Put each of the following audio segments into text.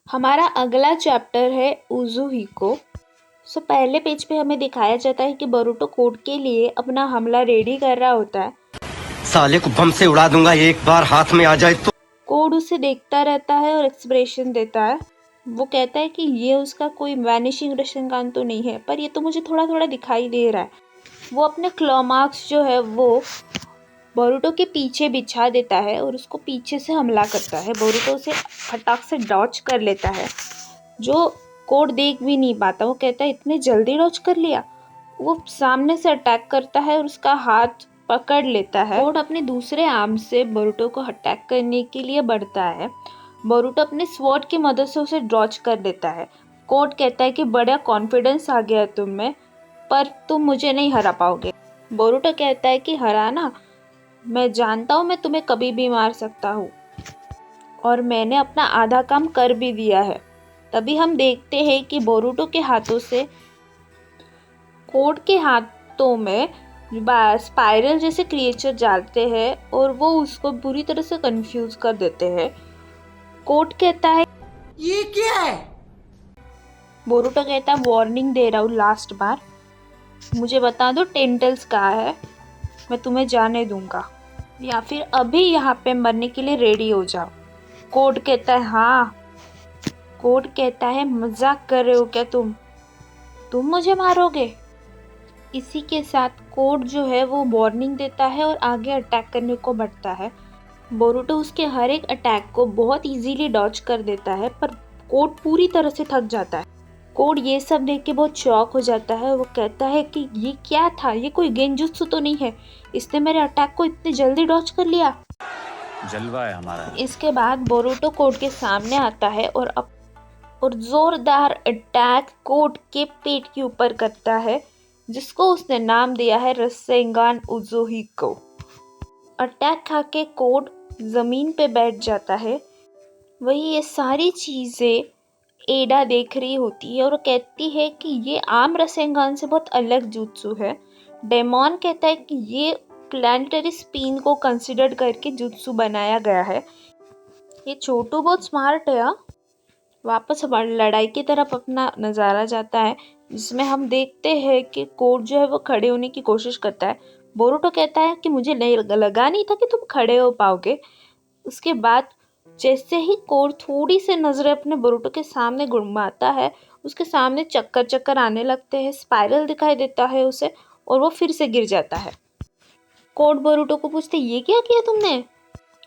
हमारा अगला चैप्टर है उज़ुहिको। पहले पेज पे हमें दिखाया जाता है कि बोरुतो कोड के लिए अपना हमला रेडी कर रहा होता है। साले को बम से उड़ा दूंगा एक बार हाथ में आ जाए तो। कोड उसे देखता रहता है और एक्सप्रेशन देता है। वो कहता है कि ये उसका कोई वैनिशिंग रशनगान तो नहीं है, पर ये तो मुझे थोड़ा थोड़ा दिखाई दे रहा है। वो अपने क्लॉ मार्क्स जो है वो बोरुतो के पीछे बिछा देता है और उसको पीछे से हमला करता है। बोरुतो उसे फटाक से डॉच कर लेता है, जो कोड देख भी नहीं पाता। वो कहता है इतने जल्दी डॉच कर लिया। वो सामने से अटैक करता है और उसका हाथ पकड़ लेता है। कोड अपने दूसरे आर्म से बोरुतो को अटैक करने के लिए बढ़ता है। बोरुतो अपने स्वॉर्ड की मदद से उसे डॉच कर देता है। कोड कहता है कि बड़ा कॉन्फिडेंस आ गया तुम में, पर तुम मुझे नहीं हरा पाओगे। बोरुतो कहता है कि हराना, मैं जानता हूँ मैं तुम्हें कभी भी मार सकता हूँ और मैंने अपना आधा काम कर भी दिया है। तभी हम देखते हैं कि बोरुतो के हाथों से कोड के हाथों में स्पाइरल जैसे क्रिएचर डालते हैं और वो उसको बुरी तरह से कंफ्यूज कर देते हैं। कोड कहता है ये क्या है? बोरुतो कहता है वार्निंग दे रहा हूँ लास्ट बार, मुझे बता दो टेंटल्स कहाँ है, मैं तुम्हें जाने दूंगा या फिर अभी यहाँ पे मरने के लिए रेडी हो जाओ। कोड कहता है हाँ। कोड कहता है मजाक कर रहे हो क्या तुम मुझे मारोगे। इसी के साथ कोड जो है वो वार्निंग देता है और आगे अटैक करने को बढ़ता है। बोरुतो उसके हर एक अटैक को बहुत इजीली डॉच कर देता है, पर कोड पूरी तरह से थक जाता है। कोड ये सब देख के बहुत शॉक हो जाता है। वो कहता है कि ये क्या था, ये कोई गेंजुत्सु तो नहीं है, इसने मेरे अटैक को इतनी जल्दी डॉच कर लिया। जलवा है हमारा। इसके बाद बोरुतो कोड के सामने आता है और जोरदार अटैक कोड के पेट के ऊपर करता है, जिसको उसने नाम दिया है रसेंगान उज़ुहिको। अटैक खा के कोड जमीन पे बैठ जाता है। वही ये सारी चीजें एडा देख रही होती है और कहती है कि ये आम रसेंगान से बहुत अलग जुत्सु है। डेमोन कहता है कि ये प्लानिटरी स्पिन को कंसिडर करके जुत्सु बनाया गया है। ये छोटू बहुत स्मार्ट है। वापस हमारी लड़ाई की तरफ अपना नज़ारा जाता है, जिसमें हम देखते हैं कि कोड जो है वो खड़े होने की कोशिश करता है। बोरुतो कहता है कि मुझे नहीं लगा नहीं था कि तुम खड़े हो पाओगे। उसके बाद जैसे ही कोड थोड़ी सी नज़रें अपने बोरुतो के सामने घुमाता है, उसके सामने चक्कर चक्कर आने लगते हैं, स्पाइरल दिखाई देता है उसे और वो फिर से गिर जाता है। कोड बोरुतो को पूछते ये क्या किया तुमने।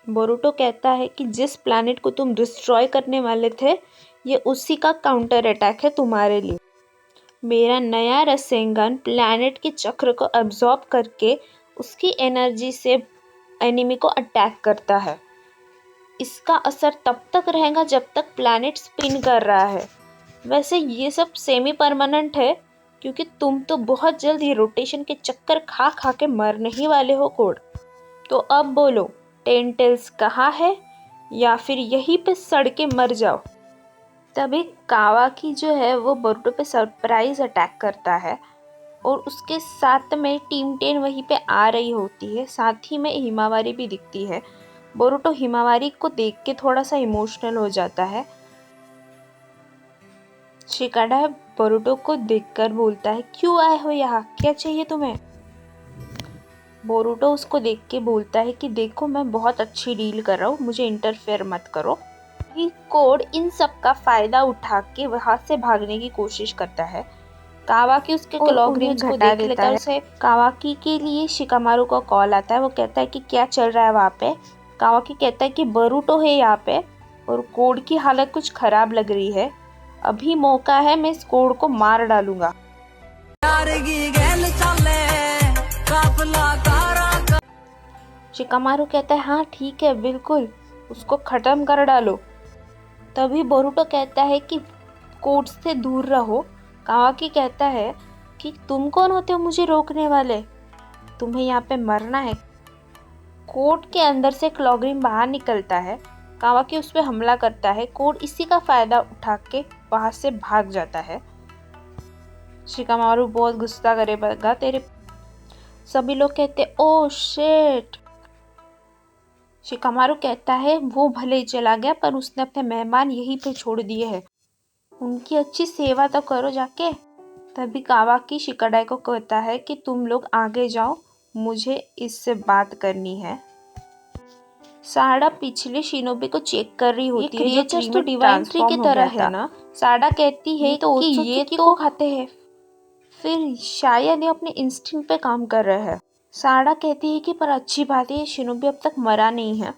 बोरुतो कहता है कि जिस प्लैनेट को तुम डिस्ट्रॉय करने वाले थे, ये उसी का काउंटर अटैक है तुम्हारे लिए। मेरा नया रसेंगन प्लैनेट के चक्र को अब्सॉर्ब करके उसकी एनर्जी से एनिमी को अटैक करता है। इसका असर तब तक रहेगा जब तक प्लैनेट स्पिन कर रहा है। वैसे ये सब सेमी परमानेंट है, क्योंकि तुम तो बहुत जल्द ही रोटेशन के चक्कर खा खा के मरने ही वाले हो कोड। तो अब बोलो, टेंटेल्स कहाँ है या फिर यहीं पे सड़ के मर जाओ। तभी कावाकी जो है वो बोरुतो पे सरप्राइज अटैक करता है और उसके साथ में टीम 10 वहीं पे आ रही होती है। साथ ही में हिमावारी भी दिखती है। बोरुतो हिमावारी को देख के थोड़ा सा इमोशनल हो जाता है। शिकाडा बोरुतो को देखकर बोलता है क्यों आए हो यहाँ, क्या चाहिए तुम्हें। बोरुतो उसको देख के बोलता है कि देखो मैं बहुत अच्छी डील कर रहा हूँ, मुझे इंटरफेयर मत करो। कोड इन सब का फायदा उठा के वहां से भागने की कोशिश करता है। कावाकी उसके किलोग्राम्स को देख लेता है। उसे कावाकी के लिए शिकामारू का कॉल आता है। वो कहता है कि क्या चल रहा है वहाँ पे। कावाकी कहता है कि बोरुतो है यहाँ पे और कोड की हालत कुछ खराब लग रही है, अभी मौका है, मैं इस कोड को मार डालूंगा। शिकामारू कहता है हाँ ठीक है, बिल्कुल उसको खत्म कर डालो। तभी बोरुतो कहता है कि कोड से दूर रहो। कावाकी कहता है कि तुम कौन होते हो मुझे रोकने वाले, तुम्हें यहाँ पे मरना है। कोड के अंदर से क्लॉग्रिम बाहर निकलता है। कावाकी उस पर हमला करता है। कोड इसी का फायदा उठा के वहां से भाग जाता है। शिकामारू बहुत गुस्सा करेगा तेरे। सभी लोग कहते ओ शिट। शिकामारू कहता है वो भले ही चला गया पर उसने अपने मेहमान यहीं पे छोड़ दिए हैं, उनकी अच्छी सेवा तो करो जाके। तभी कावाकी शिकाडाई को कहता है कि तुम लोग आगे जाओ, मुझे इससे बात करनी है। साडा पिछले शिनोबी को चेक कर रही होती है, जो ट्री में डिवाइन ट्री की तरह है ना। साडा कहती है कि ये तो खाते हैं, फिर शायद ये अपने इंस्टिंक्ट पे काम कर रहे हैं। साडा कहती है कि पर अच्छी बात है शिनोबी अब तक मरा नहीं है।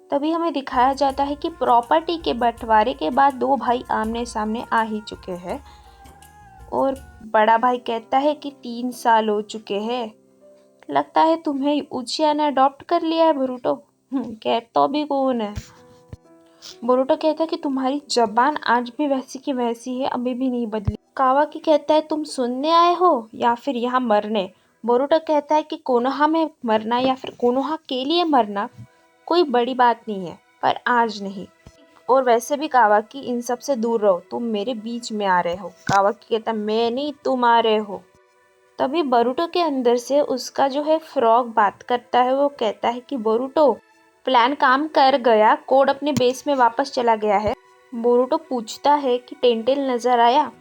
तभी हमें दिखाया जाता है कि प्रॉपर्टी के बंटवारे के बाद दो भाई आमने सामने आ ही चुके हैं और बड़ा भाई कहता है कि 3 साल हो चुके हैं, लगता है तुम्हें उचिया ने अडॉप्ट कर लिया है बोरुटो। कहता तो भी कौन है। बोरुटो कहता है कि तुम्हारी जबान आज भी वैसी की वैसी है, अभी भी नहीं बदली। कावाकी कहता है तुम सुनने आए हो या फिर यहाँ मरने। बोरुटो कहता है कि कोनोहा में मरना या फिर कोनोहा के लिए मरना कोई बड़ी बात नहीं है, पर आज नहीं। और वैसे भी कावाकी इन सब से दूर रहो, तुम मेरे बीच में आ रहे हो। कावाकी कहता है मैं नहीं, तुम आ रहे हो। तभी बोरुटो के अंदर से उसका जो है फ्रॉग बात करता है। वो कहता है कि बोरुटो प्लान काम कर गया, कोड अपने बेस में वापस चला गया है। बोरुटो पूछता है कि टेंटेल नजर आया।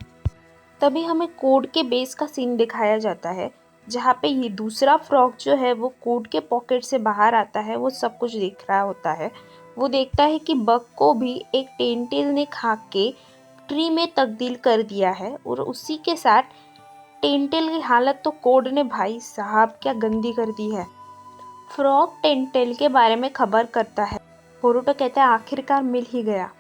तभी हमें कोड के बेस का सीन दिखाया जाता है, जहाँ पे ये दूसरा फ्रॉग जो है वो कोड के पॉकेट से बाहर आता है। वो सब कुछ देख रहा होता है। वो देखता है कि बग को भी एक टेंटेल ने खा के ट्री में तब्दील कर दिया है और उसी के साथ टेंटेल की हालत तो कोड ने भाई साहब क्या गंदी कर दी है। फ्रॉग टेंटेल के बारे में खबर करता है। बोरुटो कहता है आखिरकार मिल ही गया।